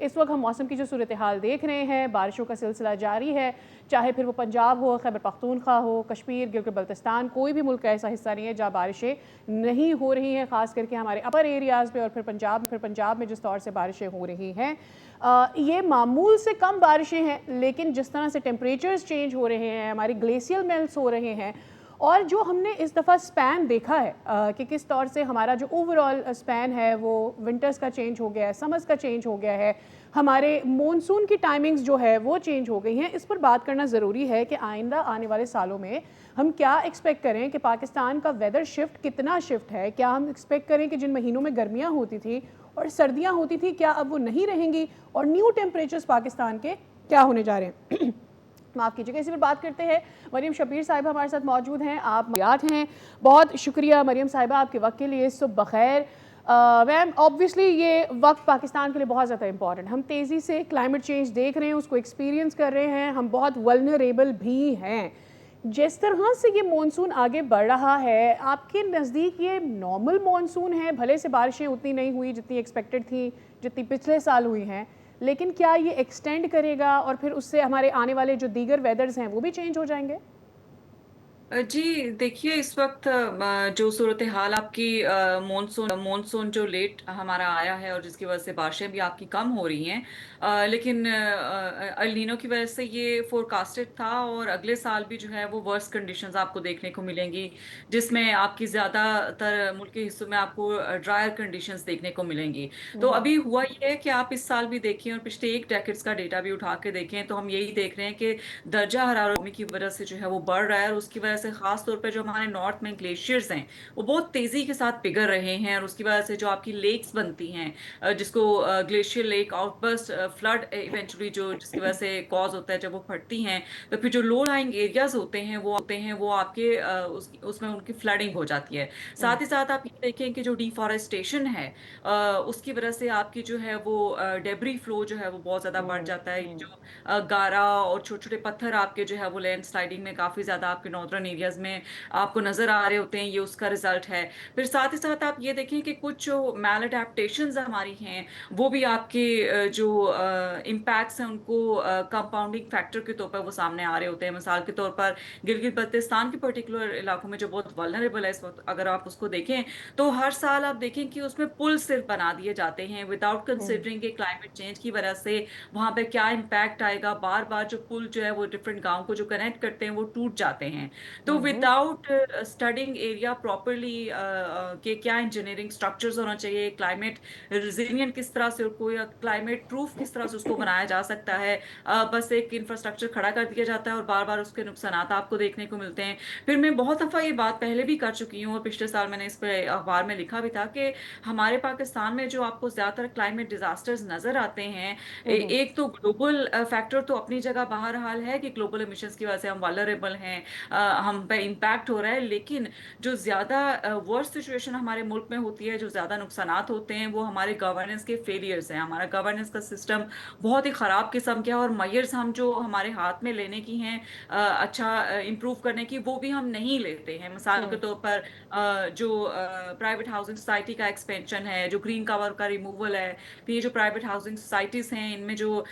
इस वक्त हम मौसम की जो सूरत हाल देख रहे हैं, बारिशों का सिलसिला जारी है, चाहे फिर वो पंजाब हो, खैबर पख्तूनख्वा हो, कश्मीर, गिलगित बल्तिस्तान, कोई भी मुल्क का ऐसा हिस्सा नहीं है जहाँ बारिशें नहीं हो रही हैं, ख़ास करके हमारे अपर एरियाज़ में। और फिर पंजाब में जिस तौर से बारिशें हो रही हैं, ये मामूल से कम बारिशें हैं, लेकिन जिस तरह से टेम्परेचर्स चेंज हो रहे हैं, हमारे ग्लेशियल मेल्ट्स हो रहे हैं, और जो हमने इस दफ़ा स्पैन देखा है कि किस तौर से हमारा जो ओवरऑल स्पैन है वो विंटर्स का चेंज हो गया है, समर्स का चेंज हो गया है, हमारे मॉनसून की टाइमिंग्स जो है वो चेंज हो गई हैं। इस पर बात करना ज़रूरी है कि आइंदा आने वाले सालों में हम क्या एक्सपेक्ट करें कि पाकिस्तान का वेदर शिफ्ट कितना शिफ्ट है। क्या हम एक्सपेक्ट करें कि जिन महीनों में गर्मियाँ होती थी और सर्दियाँ होती थी, क्या अब वो नहीं रहेंगी, और न्यू टेम्परेचर्स पाकिस्तान के क्या होने जा रहे हैं। माफ़ कीजिएगा। इसी पर बात करते हैं। मरियम शबीर साहिबा हमारे साथ मौजूद हैं, आप याद हैं। बहुत शुक्रिया मरियम साहिबा आपके वक्त के लिए। सुबह बखैर मैम। ऑब्वियसली ये वक्त पाकिस्तान के लिए बहुत ज़्यादा इंपॉर्टेंट, हम तेज़ी से क्लाइमेट चेंज देख रहे हैं, उसको एक्सपीरियंस कर रहे हैं, हम बहुत वल्नरेबल भी हैं। जिस तरह से ये मॉनसून आगे बढ़ रहा है, आपके नज़दीक ये नॉर्मल मॉनसून है? भले से बारिशें उतनी नहीं हुई जितनी एक्सपेक्टेड थी, जितनी पिछले साल हुई हैं, लेकिन क्या ये एक्सटेंड करेगा और फिर उससे हमारे आने वाले जो दीगर वेदर्स हैं वो भी चेंज हो जाएंगे? जी देखिए, इस वक्त जो सूरत हाल आपकी मॉनसून मॉनसून जो लेट हमारा आया है और जिसकी वजह से बारिशें भी आपकी कम हो रही हैं। लेकिन अल नीनो की वजह से ये फोरकास्टेड था और अगले साल भी जो है वो वर्स्ट कंडीशंस आपको देखने को मिलेंगी, जिसमें आपकी ज़्यादातर मुल्क के हिस्सों में आपको ड्रायर कंडीशंस देखने को मिलेंगी। तो अभी हुआ ये है कि आप इस साल भी देखें और पिछले एक डेकेड्स का डेटा भी उठा के देखें, तो हम यही देख रहे हैं कि दर्जा हरारत गर्मी की वजह से जो है वो बढ़ रहा है, और उसकी वजह से खास तौर पे जो हमारे नॉर्थ में ग्लेशियर्स हैं वो बहुत तेजी के साथ पिघल रहे हैं, और उसकी वजह से जो आपकी लेक्स बनती हैं, जिसको glacier lake outburst flood eventually जो जिसकी वजह से कॉज होता है, जब वो फटती हैं तो फिर जो लो लाइंग एरियाज होते हैं वो आपके उसमें उनकी फ्लडिंग हो जाती है। साथ ही साथ आप ये देखें कि जो डिफॉरेस्टेशन है उसकी वजह से आपकी जो है वो डेबरी फ्लो जो है वो बहुत ज्यादा बढ़ जाता है। जो गारा और छोटे छोटे पत्थर आपके जो है वो लैंड स्लाइडिंग में काफी ज्यादा आपके नॉर्दर्न एरियाज में आपको नजर आ रहे होते हैं, ये उसका रिजल्ट है। फिर साथ ही साथ आप ये देखें कि कुछ जो मैल अडेप्टेशंस हमारी हैं वो भी आपके जो इम्पैक्ट्स हैं उनको कंपाउंडिंग फैक्टर के तौर पर वो सामने आ रहे होते हैं। मिसाल के तौर पर गिलगित बल्तिस्तान के पर्टिकुलर इलाकों में जो बहुत वल्नरेबल है इस वक्त, अगर आप उसको देखें तो हर साल आप देखें कि उसमें पुल सिर्फ बना दिए जाते हैं विदाउट कंसिडरिंग के क्लाइमेट चेंज की वजह से वहां पे क्या इम्पैक्ट आएगा। बार बार जो पुल जो है वो डिफरेंट गांव को जो कनेक्ट करते हैं वो टूट जाते हैं। तो विदाउट स्टडिंग एरिया प्रॉपरली कि क्या इंजीनियरिंग स्ट्रक्चर्स होना चाहिए, क्लाइमेट रिजिलियंट किस तरह से उसको या क्लाइमेट प्रूफ किस तरह से उसको बनाया जा सकता है, बस एक इंफ्रास्ट्रक्चर खड़ा कर दिया जाता है और बार बार उसके नुकसान आपको देखने को मिलते हैं। फिर मैं बहुत दफा ये बात पहले भी कर चुकी हूँ और पिछले साल मैंने इस पे अखबार में लिखा भी था कि हमारे पाकिस्तान में जो आपको ज्यादातर क्लाइमेट डिजास्टर्स नजर आते हैं, एक तो ग्लोबल फैक्टर तो अपनी जगह बहरहाल है कि ग्लोबल एमिशंस की वजह से हम वल्नरेबल हैं, हम पे इम्पैक्ट हो रहा है। लेकिन जो ज्यादा वर्स्ट सिचुएशन हमारे मुल्क में होती है, जो ज्यादा नुकसानात होते हैं, वो हमारे गवर्नेंस के फेलियर्स हैं। हमारा गवर्नेंस का सिस्टम बहुत ही खराब किस्म का है, और मयर्स हम जो हमारे हाथ में लेने की हैं अच्छा इम्प्रूव करने की, वो भी हम नहीं लेते हैं। मिसाल के तौर पर जो प्राइवेट हाउसिंग सोसाइटी का एक्सपेंशन है, जो ग्रीन कवर का रिमूवल है, तो ये जो प्राइवेट हाउसिंग सोसाइटीज हैं इनमें जो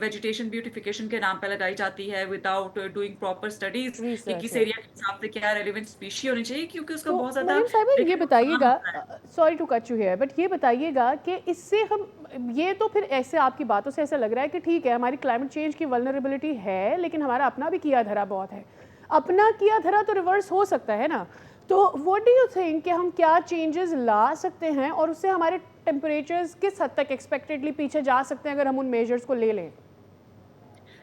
वेजिटेशन ब्यूटिफिकेशन के नाम पे लगाई जाती है विदाउट डूइंग प्रॉपर स्टडीज कि रिसर्च किस है। एरिया के हिसाब से क्या रेलिवेंट स्पीशी होनी चाहिए, क्योंकि उसका तो बहुत ज्यादा मरियम साहिबा ये देखिए नुकसान बताइएगा, होता है। Sorry to cut you here, but ये बताइएगा कि इससे हम ये तो फिर ऐसे आपकी बातों से ऐसा लग रहा है कि ठीक है हमारी क्लाइमेट चेंज की वल्नरेबिलिटी है, लेकिन हमारा अपना भी किया धरा बहुत है। अपना किया धरा तो रिवर्स हो सकता है ना। तो व्हाट डू यू थिंक कि हम क्या चेंजेस ला सकते हैं और उससे हमारे टेम्परेचर्स किस हद तक एक्सपेक्टेडली पीछे जा सकते हैं अगर हम उन मेजर्स को ले लें?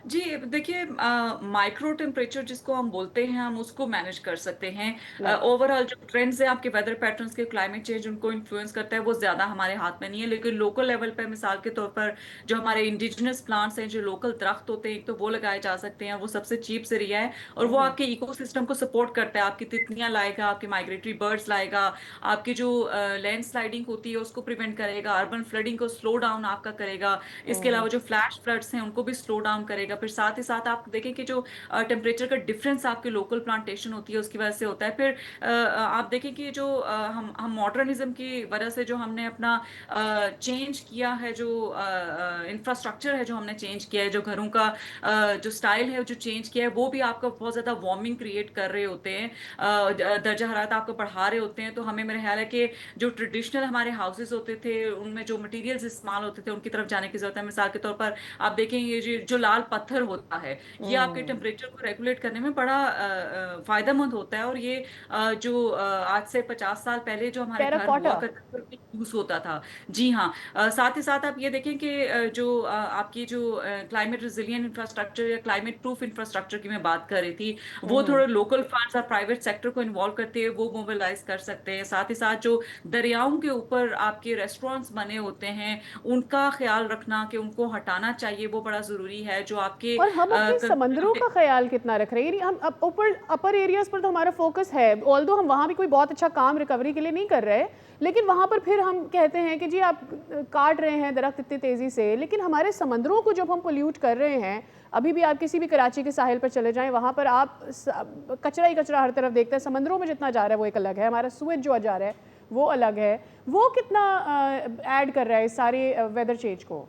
जी देखिए, माइक्रो टेम्परेचर जिसको हम बोलते हैं हम उसको मैनेज कर सकते हैं। राइट। ओवरऑल जो ट्रेंड्स हैं आपके वेदर पैटर्न्स के, क्लाइमेट चेंज उनको इन्फ्लुएंस करता है, वो ज्यादा हमारे हाथ में नहीं है। लेकिन लोकल लेवल पे मिसाल के तौर पर जो हमारे इंडिजिनस प्लांट्स हैं, जो लोकल दरख्त होते हैं, एक तो वो लगाए जा सकते हैं, वो सबसे चीप जरिया है, और वो आपके इकोसिस्टम को सपोर्ट करता है। आपकी तितलियां लाएगा, आपके माइग्रेटरी बर्ड्स लाएगा, आपकी जो लैंड स्लाइडिंग होती है उसको प्रिवेंट करेगा, अर्बन फ्लडिंग को स्लो डाउन आपका करेगा। इसके अलावा जो फ्लैश फ्लड्स हैं उनको भी स्लो डाउन करेगा। पड़ेगा। फिर साथ ही साथ आप देखें कि जो टेम्परेचर का डिफरेंस आपके लोकल प्लांटेशन होती है उसकी वजह से होता है। फिर आप देखें कि जो हम मॉडर्निज्म की वजह से जो हमने अपना चेंज किया है, जो इंफ्रास्ट्रक्चर है जो हमने चेंज किया है, जो घरों का जो स्टाइल है जो चेंज किया है, वो भी आपका बहुत ज़्यादा वार्मिंग क्रिएट कर रहे होते हैं, दर्जा हरारत आपको बढ़ा रहे होते हैं। तो हमें, मेरे ख्याल है कि जो ट्रेडिशनल हमारे हाउसेज होते थे उनमें जो मटेरियल्स इस्तेमाल होते थे उनकी तरफ जाने की जरूरत है। मिसाल के तौर पर आप देखें ये जो लाल पत्थर होता है, ये आपके हम्म। टेम्परेचर को रेगुलेट करने में बड़ा फायदेमंद होता है। और ये जो आज से 50 साल पहले जो हमारे घर हुआ टेराकोटा। करते यूज होता था। जी हाँ। साथ ही साथ आप ये देखें कि जो आपकी जो क्लाइमेट रिजिलियंट इंफ्रास्ट्रक्चर या क्लाइमेट प्रूफ इंफ्रास्ट्रक्चर की मैं बात कर रही थी, वो हम्म। थोड़े लोकल फंड्स और प्राइवेट सेक्टर को इन्वॉल्व करते हैं, वो मोबिलाइज कर सकते हैं। साथ ही साथ जो दरियाओं के ऊपर आपके रेस्टोरेंट्स बने होते हैं उनका ख्याल रखना कि उनको हटाना चाहिए, वो बड़ा जरूरी है। जो आपके और हम अपने समंदरों का ख्याल कितना रख रहे हैं? यानी हम ऊपर अपर एरियाज पर तो हमारा फोकस है, ऑल्दो हम वहाँ भी कोई बहुत अच्छा काम रिकवरी के लिए नहीं कर रहे, लेकिन वहाँ पर फिर हम कहते हैं कि जी आप काट रहे हैं दरख्त इतनी तेज़ी से, लेकिन हमारे समंदरों को जब हम पोल्यूट कर रहे हैं, अभी भी आप किसी भी कराची के साहिल पर चले जाएं, वहाँ पर आप कचरा ही कचरा हर तरफ देखते हैं। समंदरों में जितना जा रहा है वो एक अलग है, हमारा सूएज जो जा रहा है वो अलग है। वो कितना ऐड कर रहा है इस सारे वेदर चेंज को?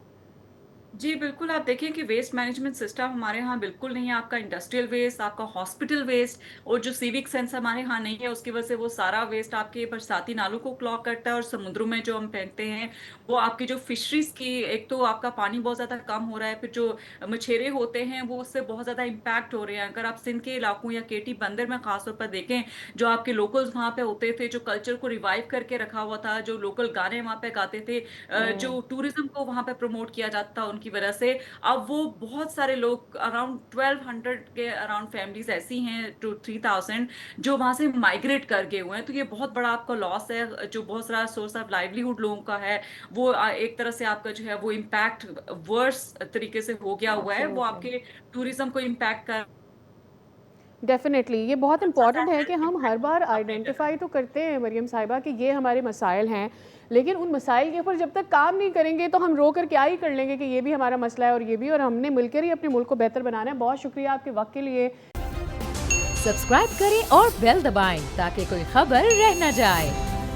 जी बिल्कुल, आप देखिए कि वेस्ट मैनेजमेंट सिस्टम हमारे यहाँ बिल्कुल नहीं है। आपका इंडस्ट्रियल वेस्ट, आपका हॉस्पिटल वेस्ट और जो सिविक सेंस हमारे यहाँ नहीं है, उसकी वजह से वो सारा वेस्ट आपके बरसाती नालों को क्लॉग करता है। और समुद्रों में जो हम फेंकते हैं वो आपकी जो फिशरीज की, एक तो आपका पानी बहुत ज़्यादा कम हो रहा है, फिर जो मछेरे होते हैं वो उससे बहुत ज़्यादा इम्पैक्ट हो रहे हैं। अगर आप सिंध के इलाकों या केटी बंदर में खासतौर पर देखें, जो आपके लोकल्स वहाँ पे होते थे, जो कल्चर को रिवाइव करके रखा हुआ था, जो लोकल गाने वहाँ पे गाते थे, जो टूरिज्म को वहाँ पे प्रमोट किया जाता था उनकी वजह से, अब वो बहुत सारे लोग, अराउंड 1200 के अराउंड फैमिलीज ऐसी हैं, टू 3000, जो वहां से माइग्रेट कर गए हुए हैं। तो ये बहुत बड़ा आपका लॉस है। जो बहुत सारा सोर्स ऑफ लाइवलीहुड लोगों का है, वो एक तरह से आपका जो है वो इम्पैक्ट वर्स तरीके से हो गया हुआ है। वो एब्सोल्युटली। आपके टूरिज्म को इम्पैक्ट कर डेफिनेटली ये बहुत साथ इंपॉर्टेंट साथ है कि हेल्थ हम हर इम्पैक्ट बार अपने आइडेंटिफाई तो करते हैं मरियम साहिबा कि ये हमारे मसाइल हैं, लेकिन उन मसाइल के ऊपर जब तक काम नहीं करेंगे तो हम रो कर क्या ही कर लेंगे कि ये भी हमारा मसला है और ये भी, और हमने मिलकर ही अपने मुल्क को बेहतर बनाना है। बहुत शुक्रिया आपके वक्त के लिए। सब्सक्राइब करें और बेल दबाएं ताकि कोई खबर रह न जाए।